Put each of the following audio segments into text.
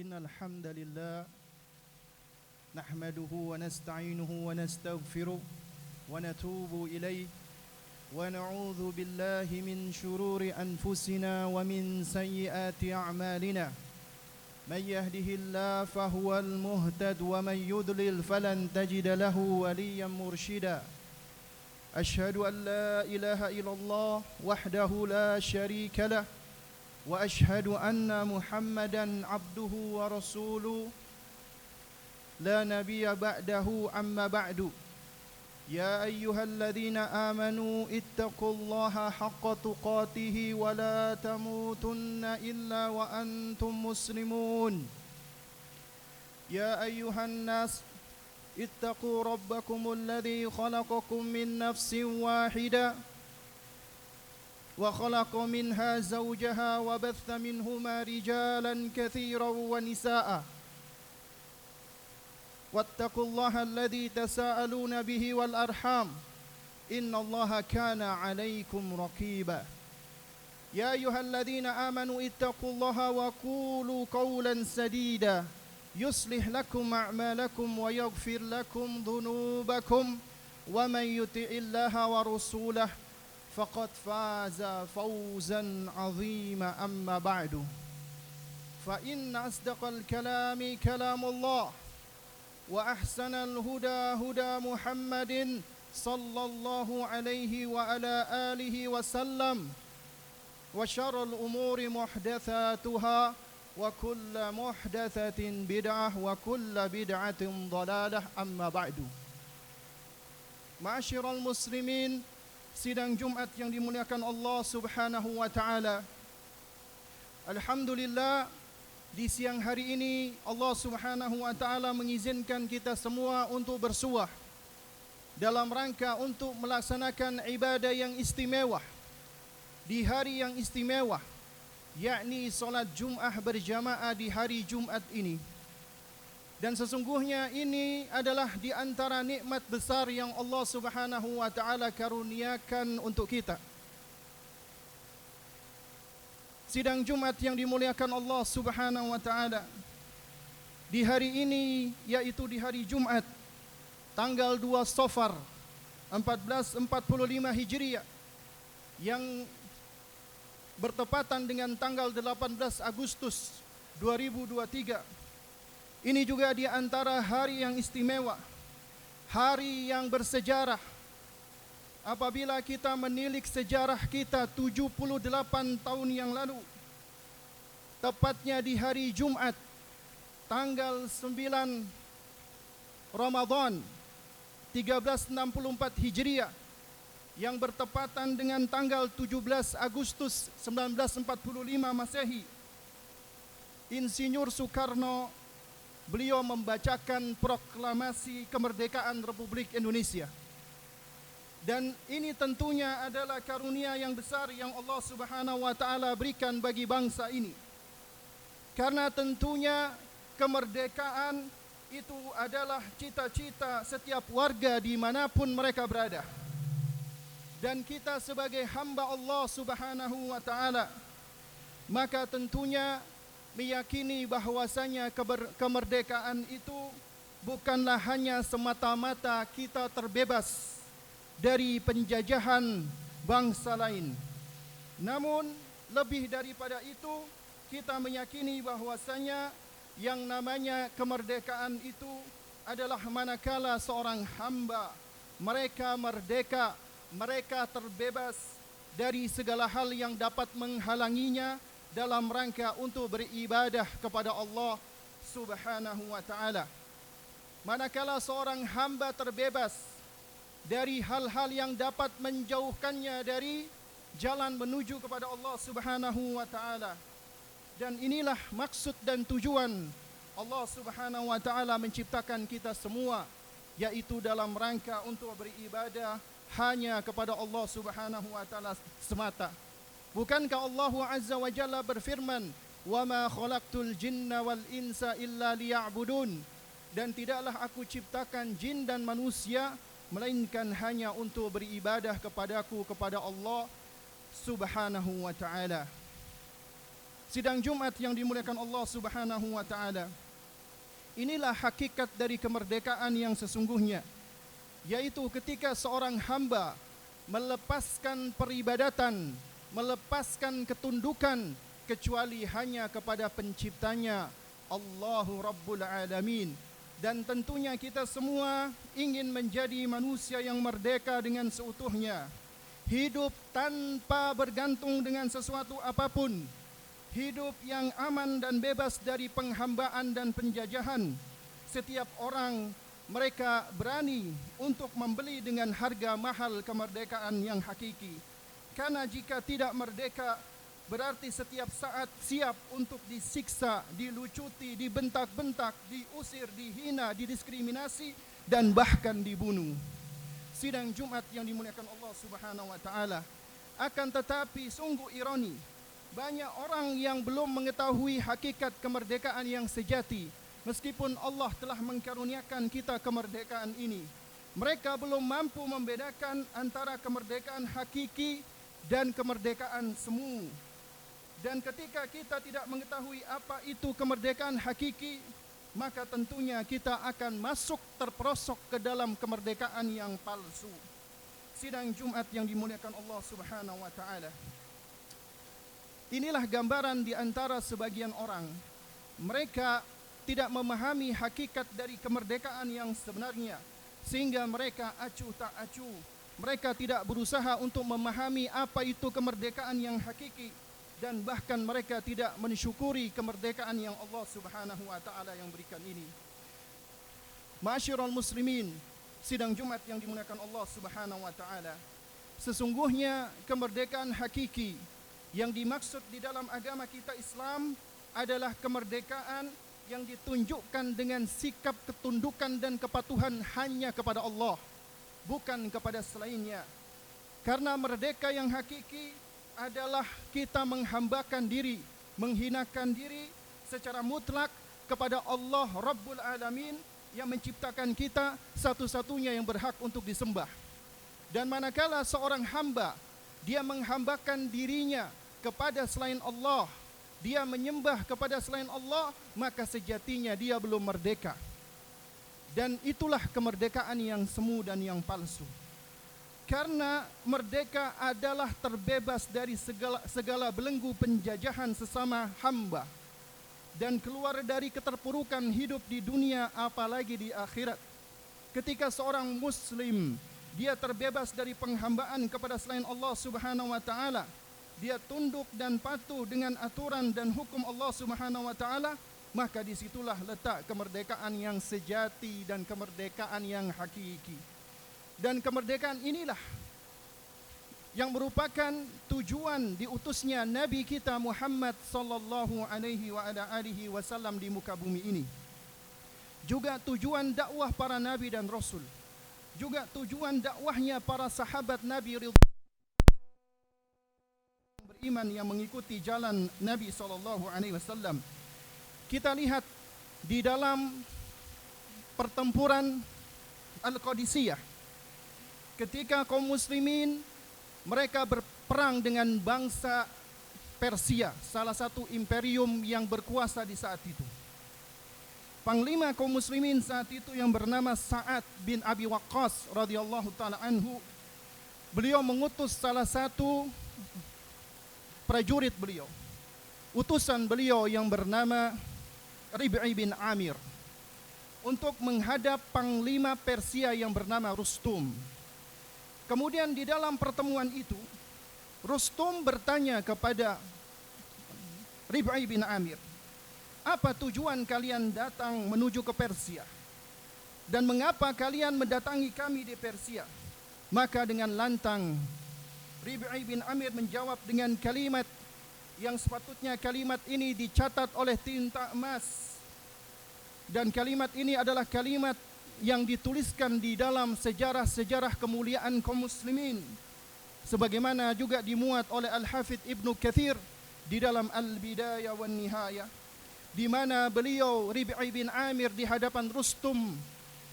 إن الحمد لله نحمده ونستعينه ونستغفره ونتوب إليه ونعوذ بالله من شرور أنفسنا ومن سيئات أعمالنا. من يهده الله فهو المهتد ومن يضلل فلن تجد له وليا مرشدا. أشهد أن لا إله إلا الله وحده لا شريك له وأشهد أن محمدا عبده ورسوله لا نبي بعده. أما بعد، يا أيها الذين آمنوا اتقوا الله حق تقاته ولا تموتن إلا وأنتم مسلمون. يا أيها الناس اتقوا ربكم الذي خلقكم من نفس واحدة وخلق منها زوجها وبث منهما رجالا كثيرا ونساء. واتقوا الله الذي تساءلون به والأرحام إن الله كان عليكم رقيبا. يا أيها الذين آمنوا اتقوا الله وقولوا قولا سديدا يصلح لكم أعمالكم ويغفر لكم ذنوبكم ومن يطع الله ورسوله فقد فاز فوزا عظيما. أما بعد، فإن أصدق الكلام كلام الله وأحسن الهدى هدى محمد صلى الله عليه وعلى آله وسلم وشر الأمور محدثاتها وكل محدثة بدعة وكل بدعة ضلالة. أما بعد، Ma'asyiral muslimin, sidang Jumat yang dimuliakan Allah Subhanahu wa taala. Alhamdulillah, di siang hari ini Allah Subhanahu wa taala mengizinkan kita semua untuk bersuah dalam rangka untuk melaksanakan ibadah yang istimewa di hari yang istimewa, yakni solat Jum'ah berjamaah di hari Jumat ini. Dan sesungguhnya ini adalah di antara nikmat besar yang Allah Subhanahu wa taala karuniakan untuk kita. Sidang Jumat yang dimuliakan Allah Subhanahu wa taala, di hari ini, yaitu di hari Jumat tanggal 2 Safar 1445 Hijriah yang bertepatan dengan tanggal 18 Agustus 2023. Ini juga di antara hari yang istimewa, hari yang bersejarah. Apabila kita menilik sejarah kita 78 tahun yang lalu, tepatnya di hari Jumat tanggal 9 Ramadan 1364 Hijriah yang bertepatan dengan tanggal 17 Agustus 1945 Masehi, Insinyur Soekarno beliau membacakan proklamasi kemerdekaan Republik Indonesia. Dan ini tentunya adalah karunia yang besar yang Allah Subhanahu wa taala berikan bagi bangsa ini. Karena tentunya kemerdekaan itu adalah cita-cita setiap warga dimanapun mereka berada. Dan kita sebagai hamba Allah Subhanahu wa taala, maka tentunya meyakini bahwasanya kemerdekaan itu bukanlah hanya semata-mata kita terbebas dari penjajahan bangsa lain. Namun lebih daripada itu, kita meyakini bahwasanya yang namanya kemerdekaan itu adalah manakala seorang hamba mereka merdeka, mereka terbebas dari segala hal yang dapat menghalanginya dalam rangka untuk beribadah kepada Allah Subhanahu wa taala. Manakala seorang hamba terbebas dari hal-hal yang dapat menjauhkannya dari jalan menuju kepada Allah Subhanahu wa taala. Dan inilah maksud dan tujuan Allah Subhanahu wa taala menciptakan kita semua, yaitu dalam rangka untuk beribadah hanya kepada Allah Subhanahu wa taala semata. Bukankah Allah Azza wa Jalla berfirman, "Wa ma khalaqtul jinna wal insa illa liya'budun." Dan tidaklah aku ciptakan jin dan manusia melainkan hanya untuk beribadah kepadaku, kepada Allah Subhanahu wa taala. Sidang Jumat yang dimuliakan Allah Subhanahu wa taala. Inilah hakikat dari kemerdekaan yang sesungguhnya, yaitu ketika seorang hamba melepaskan peribadatan, melepaskan ketundukan kecuali hanya kepada penciptanya, Allahu Rabbul Alamin. Dan tentunya kita semua ingin menjadi manusia yang merdeka dengan seutuhnya, hidup tanpa bergantung dengan sesuatu apapun, hidup yang aman dan bebas dari penghambaan dan penjajahan. Setiap orang mereka berani untuk membeli dengan harga mahal kemerdekaan yang hakiki. Karena jika tidak merdeka, berarti setiap saat siap untuk disiksa, dilucuti, dibentak-bentak, diusir, dihina, didiskriminasi, dan bahkan dibunuh. Sidang Jumat yang dimuliakan Allah Subhanahu wa taala. Akan tetapi sungguh ironi, banyak orang yang belum mengetahui hakikat kemerdekaan yang sejati. Meskipun Allah telah mengkaruniakan kita kemerdekaan ini, mereka belum mampu membedakan antara kemerdekaan hakiki dan kemerdekaan semu. Dan ketika kita tidak mengetahui apa itu kemerdekaan hakiki, maka tentunya kita akan masuk terperosok ke dalam kemerdekaan yang palsu. Sidang Jumat yang dimuliakan Allah Subhanahu wa taala. Inilah gambaran di antara sebagian orang. Mereka tidak memahami hakikat dari kemerdekaan yang sebenarnya, sehingga mereka acuh tak acuh. Mereka tidak berusaha untuk memahami apa itu kemerdekaan yang hakiki, dan bahkan mereka tidak mensyukuri kemerdekaan yang Allah Subhanahu wa taala yang berikan ini. Ma'asyiral muslimin, sidang Jumat yang dimuliakan Allah Subhanahu wa taala. Sesungguhnya kemerdekaan hakiki yang dimaksud di dalam agama kita Islam adalah kemerdekaan yang ditunjukkan dengan sikap ketundukan dan kepatuhan hanya kepada Allah, bukan kepada selainnya. Karena merdeka yang hakiki adalah kita menghambakan diri, menghinakan diri secara mutlak kepada Allah Rabbul Alamin yang menciptakan kita, satu-satunya yang berhak untuk disembah. Dan manakala seorang hamba dia menghambakan dirinya kepada selain Allah, dia menyembah kepada selain Allah, maka sejatinya dia belum merdeka. Dan itulah kemerdekaan yang semu dan yang palsu. Karena merdeka adalah terbebas dari segala belenggu penjajahan sesama hamba, dan keluar dari keterpurukan hidup di dunia apalagi di akhirat. Ketika seorang muslim dia terbebas dari penghambaan kepada selain Allah Subhanahu wa taala, dia tunduk dan patuh dengan aturan dan hukum Allah Subhanahu wa taala, maka disitulah letak kemerdekaan yang sejati dan kemerdekaan yang hakiki. Dan kemerdekaan inilah yang merupakan tujuan diutusnya Nabi kita Muhammad sallallahu alaihi wasallam di muka bumi ini. Juga tujuan dakwah para nabi dan rasul. Juga tujuan dakwahnya para sahabat Nabi beriman yang mengikuti jalan Nabi SAW. Kita lihat di dalam pertempuran Al-Qadisiyah, ketika kaum muslimin mereka berperang dengan bangsa Persia, salah satu imperium yang berkuasa di saat itu. Panglima kaum muslimin saat itu yang bernama Sa'ad bin Abi Waqqas radhiyallahu taala anhu, beliau mengutus salah satu prajurit beliau, utusan beliau yang bernama Rib'i bin Amir, untuk menghadap panglima Persia yang bernama Rustum. Kemudian di dalam pertemuan itu, Rustum bertanya kepada Rib'i bin Amir, apa tujuan kalian datang menuju ke Persia? Dan mengapa kalian mendatangi kami di Persia? Maka dengan lantang Rib'i bin Amir menjawab dengan kalimat yang sepatutnya kalimat ini dicatat oleh tinta emas. Dan kalimat ini adalah kalimat yang dituliskan di dalam sejarah-sejarah kemuliaan kaum muslimin, sebagaimana juga dimuat oleh Al-Hafidh Ibnu Katsir di dalam Al-Bidayah wan Nihayah, di mana beliau Rib'i bin Amir di hadapan Rustum,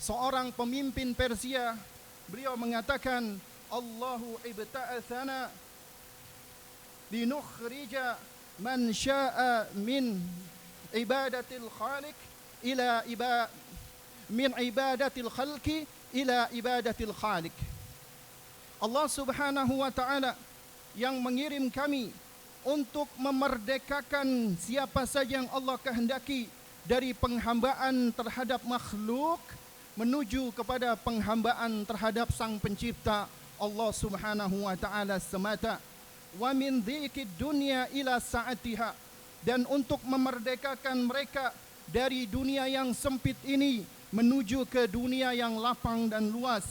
seorang pemimpin Persia, beliau mengatakan, Allahu ibta'athana linukhrija man syaa min ibadatil khaliq ila min ibadatil khalqi ila ibadatil khaliq. Allah Subhanahu wa taala yang mengirim kami untuk memerdekakan siapa saja yang Allah kehendaki dari penghambaan terhadap makhluk menuju kepada penghambaan terhadap Sang Pencipta Allah Subhanahu wa taala semata. Wa min dhiqid dunya ila sa'atiha, dan untuk memerdekakan mereka dari dunia yang sempit ini menuju ke dunia yang lapang dan luas.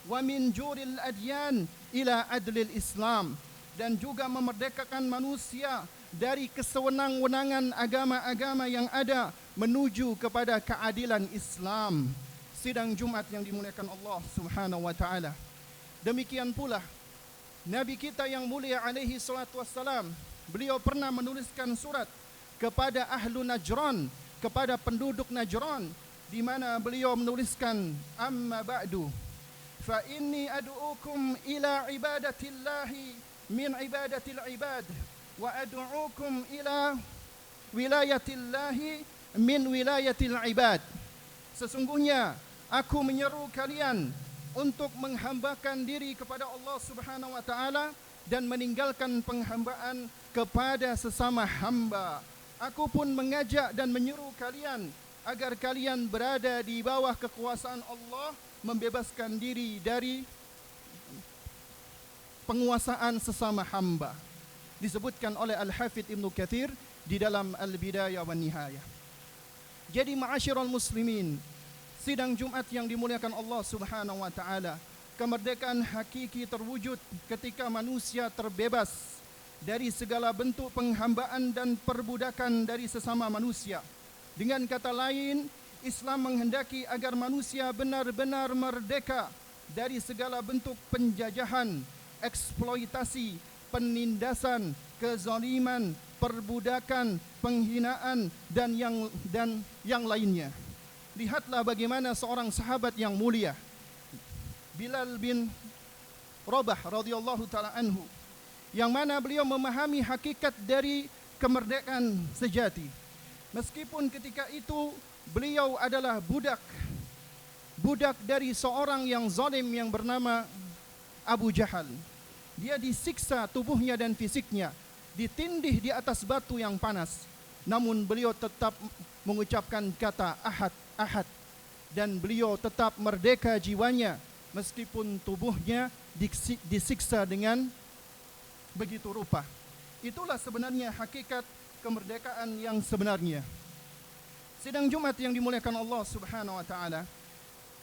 Wa min juril adyan ila adlil Islam, dan juga memerdekakan manusia dari kesewenang-wenangan agama-agama yang ada menuju kepada keadilan Islam. Sidang Jumat yang dimuliakan Allah Subhanahu wa taala. Demikian pula Nabi kita yang mulia alaihi salatu wassalam, beliau pernah menuliskan surat kepada ahlu Najran, kepada penduduk Najran, di mana beliau menuliskan, amma ba'du fa inni ad'ukum ila ibadatillahi min ibadatil ibad wa ad'ukum ila wilayatillahi min wilayatil ibad. Sesungguhnya aku menyeru kalian untuk menghambakan diri kepada Allah Subhanahu wa taala dan meninggalkan penghambaan kepada sesama hamba. Aku pun mengajak dan menyeru kalian agar kalian berada di bawah kekuasaan Allah, membebaskan diri dari penguasaan sesama hamba. Disebutkan oleh Al-Hafidh Ibn Kathir di dalam Al-Bidayah wa Nihayah. Jadi ma'asyiral muslimin, sidang Jumat yang dimuliakan Allah Subhanahu wa taala, kemerdekaan hakiki terwujud ketika manusia terbebas dari segala bentuk penghambaan dan perbudakan dari sesama manusia. Dengan kata lain, Islam menghendaki agar manusia benar-benar merdeka dari segala bentuk penjajahan, eksploitasi, penindasan, kezaliman, perbudakan, penghinaan dan yang lainnya. Lihatlah bagaimana seorang sahabat yang mulia, Bilal bin Rabah radhiyallahu taala anhu, yang mana beliau memahami hakikat dari kemerdekaan sejati. Meskipun ketika itu beliau adalah budak dari seorang yang zalim yang bernama Abu Jahal. Dia disiksa tubuhnya dan fisiknya, ditindih di atas batu yang panas. Namun beliau tetap mengucapkan kata ahad, ahad. Dan beliau tetap merdeka jiwanya meskipun tubuhnya disiksa dengan begitu rupa. Itulah sebenarnya hakikat kemerdekaan yang sebenarnya. Sidang Jumat yang dimuliakan Allah Subhanahu wa taala,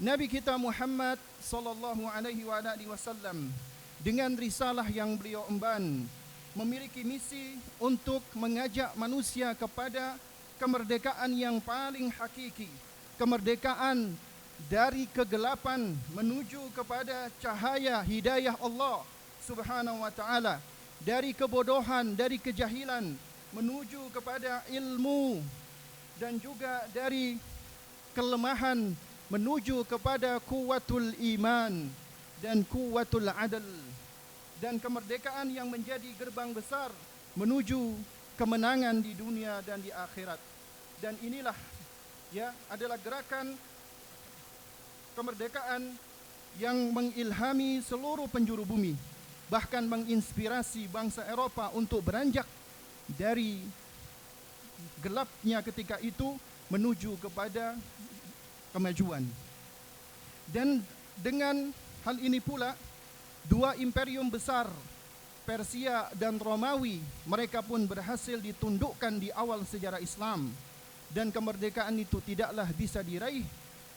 Nabi kita Muhammad sallallahu alaihi wasallam dengan risalah yang beliau emban memiliki misi untuk mengajak manusia kepada kemerdekaan yang paling hakiki, kemerdekaan dari kegelapan menuju kepada cahaya hidayah Allah Subhanahu wa taala, dari kebodohan, dari kejahilan menuju kepada ilmu, dan juga dari kelemahan menuju kepada kuwatul iman dan kuwatul adl, dan kemerdekaan yang menjadi gerbang besar menuju kemenangan di dunia dan di akhirat. Dan inilah adalah gerakan kemerdekaan yang mengilhami seluruh penjuru bumi, bahkan menginspirasi bangsa Eropa untuk beranjak dari gelapnya ketika itu menuju kepada kemajuan. Dan dengan hal ini pula, dua imperium besar, Persia dan Romawi, mereka pun berhasil ditundukkan di awal sejarah Islam. Dan kemerdekaan itu tidaklah bisa diraih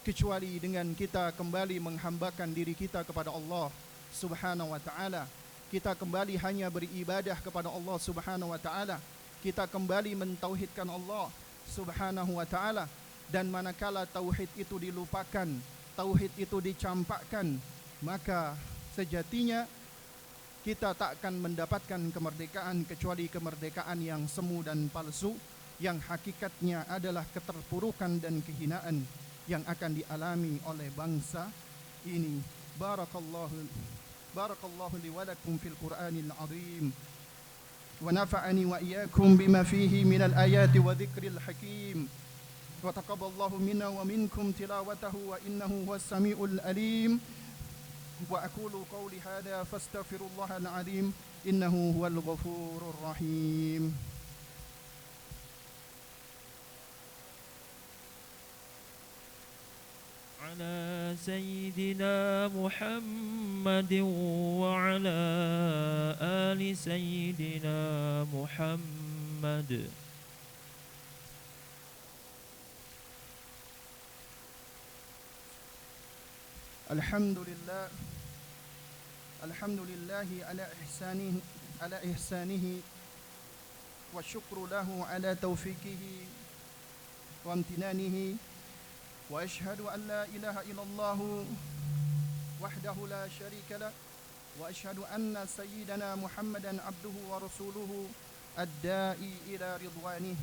kecuali dengan kita kembali menghambakan diri kita kepada Allah Subhanahu wa taala. Kita kembali hanya beribadah kepada Allah Subhanahu wa taala. Kita kembali mentauhidkan Allah Subhanahu wa taala. Dan manakala tauhid itu dilupakan, tauhid itu dicampakkan, maka sejatinya kita tak akan mendapatkan kemerdekaan kecuali kemerdekaan yang semu dan palsu, yang hakikatnya adalah keterpurukan dan kehinaan yang akan dialami oleh bangsa ini. Barakallahu li wa lakum fil Qur'anil azim ونفعني وإياكم بما فيه من الآيات وذكر الحكيم وتقبل الله منا ومنكم تلاوته وإنه هو السميع الأليم وأقول قولي هذا فاستغفر الله العظيم إنه هو الغفور الرحيم. على سيدنا محمد وعلى آل سيدنا محمد. الحمد لله على إحسانه والشكر له على توفيقه وامتنانه وأشهد أن لا إله إلا الله وحده لا شريك له وأشهد أن سيدنا محمدا عبده ورسوله الداعي إلى رضوانه.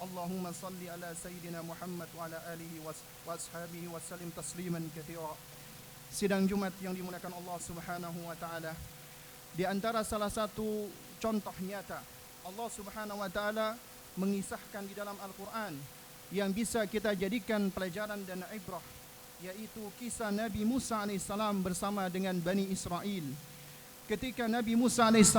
اللهم صل على سيدنا محمد وعلى آله وأصحابه وسلم تسليما كثيرا. Sidang Jumat yang dimuliakan Allah Subhanahu wa taala, di antara salah satu contoh nyata Allah Subhanahu wa taala mengisahkan di dalam Al-Qur'an yang bisa kita jadikan pelajaran dan ibrah, yaitu kisah Nabi Musa AS bersama dengan Bani Israel. Ketika Nabi Musa AS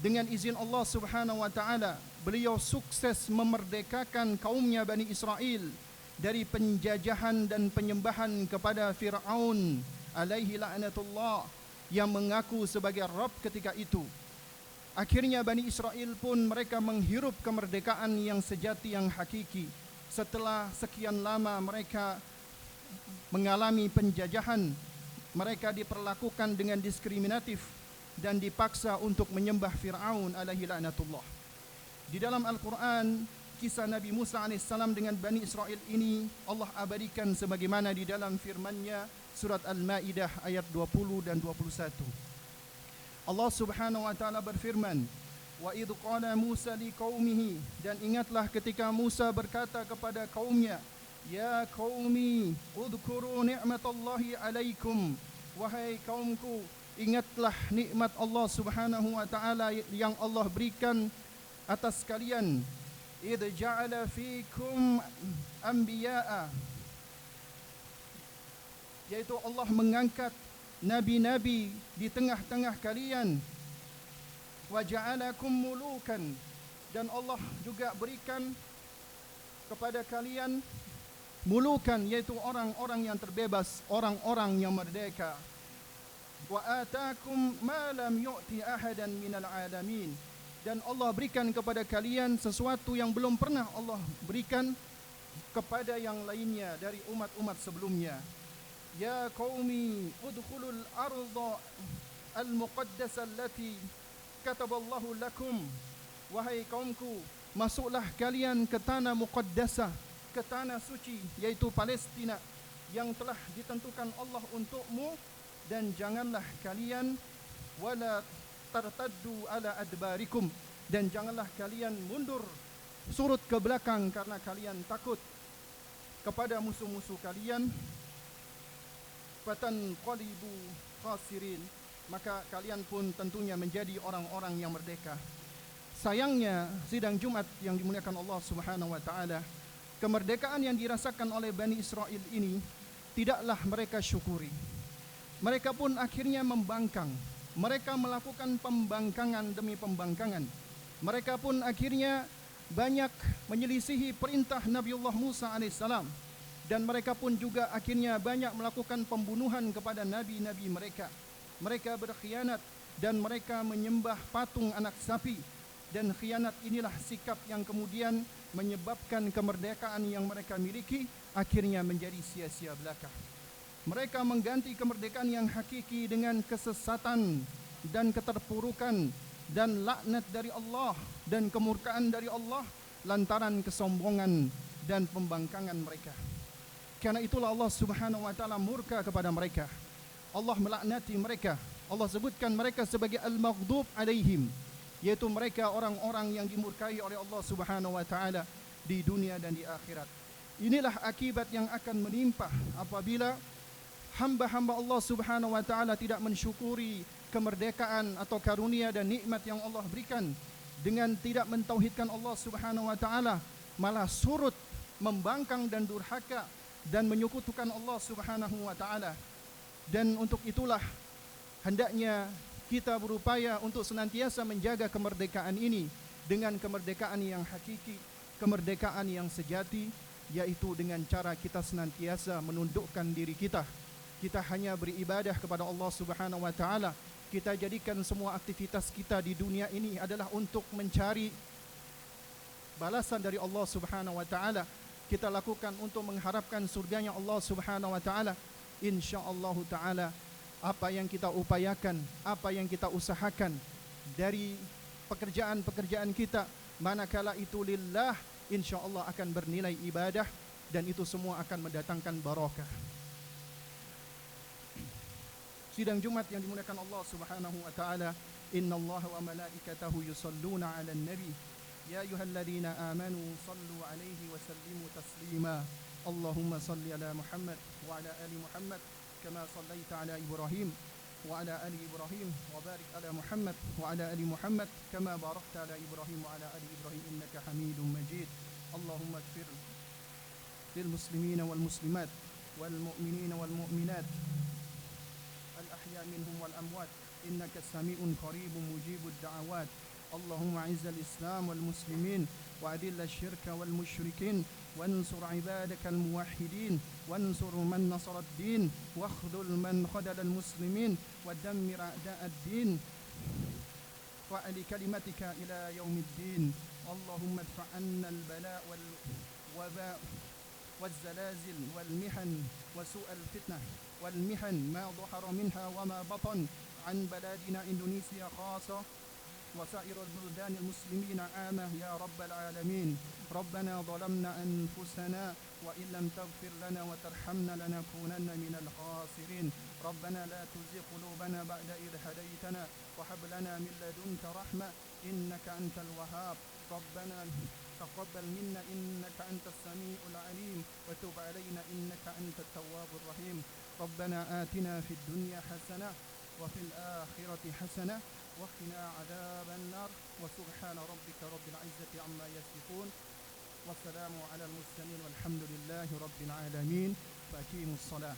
dengan izin Allah Subhanahu wa taala, beliau sukses memerdekakan kaumnya Bani Israel dari penjajahan dan penyembahan kepada Fir'aun alaihi la'natullah yang mengaku sebagai Rabb ketika itu. Akhirnya Bani Israel pun mereka menghirup kemerdekaan yang sejati, yang hakiki. Setelah sekian lama mereka mengalami penjajahan, mereka diperlakukan dengan diskriminatif dan dipaksa untuk menyembah Fir'aun alaihi la'natullah. Di dalam Al-Quran, kisah Nabi Musa AS dengan Bani Israel ini Allah abadikan sebagaimana di dalam firman-Nya surat Al-Maidah ayat 20 dan 21. Allah Subhanahu wa taala berfirman, "Wa idh qala Musa liqaumihi," dan ingatlah ketika Musa berkata kepada kaumnya, "Ya qaumi, udhkuru ni'matallahi 'alaikum." Wahai kaumku, ingatlah nikmat Allah Subhanahu wa taala yang Allah berikan atas kalian. Idh ja'ala fikum anbiya'a, yaitu Allah mengangkat nabi-nabi di tengah-tengah kalian. Wa ja'alakum mulukan, dan Allah juga berikan kepada kalian mulukan, yaitu orang-orang yang terbebas, orang-orang yang merdeka. Wa atakum ma lam yu'ti ahadan minal alamin, dan Allah berikan kepada kalian sesuatu yang belum pernah Allah berikan kepada yang lainnya dari umat-umat sebelumnya. Ya qaumi udkhulul arda al-muqaddasah allati kataballahu lakum. Wahai kaumku, masuklah kalian ke tanah muqaddasah, ke tanah suci, yaitu Palestina yang telah ditentukan Allah untukmu, dan janganlah kalian wala tartaddu ala adbarikum, dan janganlah kalian mundur surut ke belakang karena kalian takut kepada musuh-musuh kalian. Fatanqalibu khasirin, maka kalian pun tentunya menjadi orang-orang yang merdeka. Sayangnya sidang Jumat yang dimuliakan Allah Subhanahu wa taala, kemerdekaan yang dirasakan oleh Bani Israel ini tidaklah mereka syukuri. Mereka pun akhirnya membangkang. Mereka melakukan pembangkangan demi pembangkangan. Mereka pun akhirnya banyak menyelisihi perintah Nabiullah Musa AS, dan mereka pun juga akhirnya banyak melakukan pembunuhan kepada nabi-nabi mereka. Mereka berkhianat dan mereka menyembah patung anak sapi, dan khianat inilah sikap yang kemudian menyebabkan kemerdekaan yang mereka miliki akhirnya menjadi sia-sia belaka. Mereka mengganti kemerdekaan yang hakiki dengan kesesatan dan keterpurukan dan laknat dari Allah dan kemurkaan dari Allah lantaran kesombongan dan pembangkangan mereka. Karena itulah Allah Subhanahu wa taala murka kepada mereka. Allah melaknati mereka. Allah sebutkan mereka sebagai al-maghdub alaihim, yaitu mereka orang-orang yang dimurkai oleh Allah Subhanahu wa taala di dunia dan di akhirat. Inilah akibat yang akan menimpa apabila hamba-hamba Allah Subhanahu wa taala tidak mensyukuri kemerdekaan atau karunia dan nikmat yang Allah berikan, dengan tidak mentauhidkan Allah Subhanahu wa taala, malah surut, membangkang dan durhaka dan menyekutukan Allah Subhanahu wa taala. Dan untuk itulah hendaknya kita berupaya untuk senantiasa menjaga kemerdekaan ini dengan kemerdekaan yang hakiki, kemerdekaan yang sejati, yaitu dengan cara kita senantiasa menundukkan diri kita. Kita hanya beribadah kepada Allah Subhanahu wa taala. Kita jadikan semua aktivitas kita di dunia ini adalah untuk mencari balasan dari Allah Subhanahu wa taala. Kita lakukan untuk mengharapkan surganya Allah Subhanahu wa taala. Insyaallah taala apa yang kita upayakan, apa yang kita usahakan dari pekerjaan-pekerjaan kita, manakala itu lillah, insyaallah akan bernilai ibadah dan itu semua akan mendatangkan barakah. Sidang Jumat yang dimuliakan Allah Subhanahu wa taala, innallaha wa malaikatahu yusalluna 'alan nabi ya ayyuhalladzina amanu sallu 'alaihi wa sallimu taslima. Allahumma salli ala Muhammad wa ala ali Muhammad kama sallaita ala Ibrahim wa ala ali Ibrahim wa barik ala Muhammad wa ala ali Muhammad kama barakta ala Ibrahim wa ala ali Ibrahim innaka Hamidum Majid. Allahumma ighfir lil muslimina wal muslimat wal mu'minina wal mu'minat al ahya minhum wal amwat innaka sami'un qaribun mujibud da'awat. Allahumma a'izzal Islam wal muslimin wa adillal syirka wal musyrikin وانصر عبادك الموحدين وانصر من نصر الدين واخذل من خذل المسلمين ودمر أعداء الدين وأعل كلمتك إلى يوم الدين. اللهم ادفع عنا البلاء والوباء والزلازل والمحن وسوء الفتنة والمحن ما ظهر منها وما بطن عن بلادنا إندونيسيا خاصة وسائر البلدان المسلمين عامة يا رب العالمين. ربنا ظلمنا أنفسنا وإن لم تغفر لنا وترحمنا لنكونن من الخاسرين. ربنا لا تزغ قلوبنا بعد إذ هديتنا وهب لنا من لدنك رحمة إنك أنت الوهاب. ربنا تقبل منا إنك أنت السميع العليم وتب علينا إنك أنت التواب الرحيم. ربنا آتنا في الدنيا حسنة وفي الآخرة حسنة وقنا عذاب النار وسبحان ربك رب العزة عما يصفون والسلام على المرسلين والحمد لله رب العالمين. فأقيموا الصلاة.